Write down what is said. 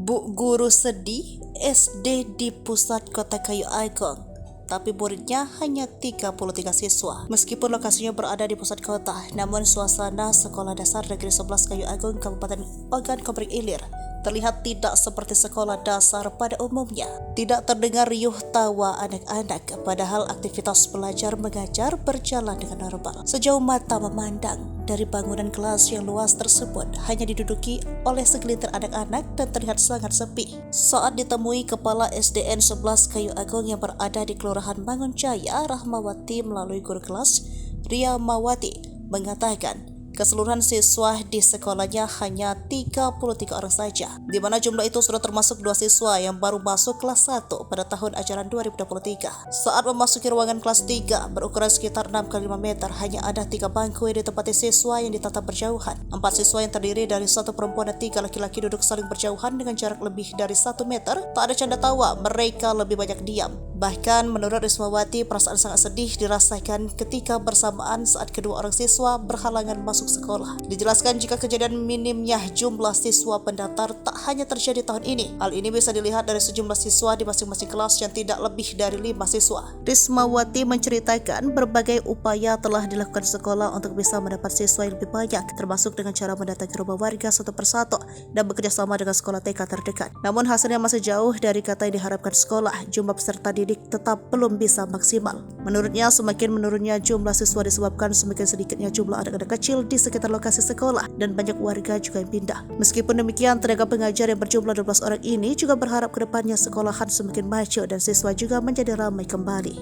Bu guru sedih, SD di pusat kota Kayu Agung, tapi muridnya hanya 33 siswa. Meskipun lokasinya berada di pusat kota, namun suasana Sekolah Dasar Negeri 11 Kayu Agung, Kabupaten Ogan Komering Ilir terlihat tidak seperti sekolah dasar pada umumnya. Tidak terdengar riuh tawa anak-anak, padahal aktivitas belajar mengajar berjalan dengan normal. Sejauh mata memandang, dari bangunan kelas yang luas tersebut hanya diduduki oleh segelintir anak-anak dan terlihat sangat sepi. Saat ditemui Kepala SDN 11 Kayu Agung yang berada di Kelurahan Mangunjaya, Rahmawati melalui guru kelas, Ria Mawati, mengatakan keseluruhan siswa di sekolahnya hanya 33 orang saja, di mana jumlah itu sudah termasuk 2 siswa yang baru masuk kelas 1 pada tahun ajaran 2023. Saat memasuki ruangan kelas 3 berukuran sekitar 6 x 5 meter, hanya ada 3 bangku yang ditempati siswa yang ditatap berjauhan. 4 siswa yang terdiri dari 1 perempuan dan 3 laki-laki duduk saling berjauhan dengan jarak lebih dari 1 meter. Tak ada canda tawa, mereka lebih banyak diam. Bahkan menurut Rismawati, perasaan sangat sedih dirasakan ketika bersamaan saat kedua orang siswa berhalangan masuk sekolah. Dijelaskan jika kejadian minimnya jumlah siswa pendaftar tak hanya terjadi tahun ini. Hal ini bisa dilihat dari sejumlah siswa di masing-masing kelas yang tidak lebih dari 5 siswa. Rismawati menceritakan berbagai upaya telah dilakukan sekolah untuk bisa mendapat siswa yang lebih banyak, termasuk dengan cara mendatangi rumah warga satu persatu dan bekerja sama dengan sekolah TK terdekat. Namun hasilnya masih jauh dari kata yang diharapkan sekolah. Jumlah peserta didik tetap belum bisa maksimal. Menurutnya, semakin menurunnya jumlah siswa disebabkan semakin sedikitnya jumlah anak-anak kecil di sekitar lokasi sekolah dan banyak warga juga yang pindah. Meskipun demikian, tenaga pengajar yang berjumlah 12 orang ini juga berharap ke depannya sekolahan semakin maju dan siswa juga menjadi ramai kembali.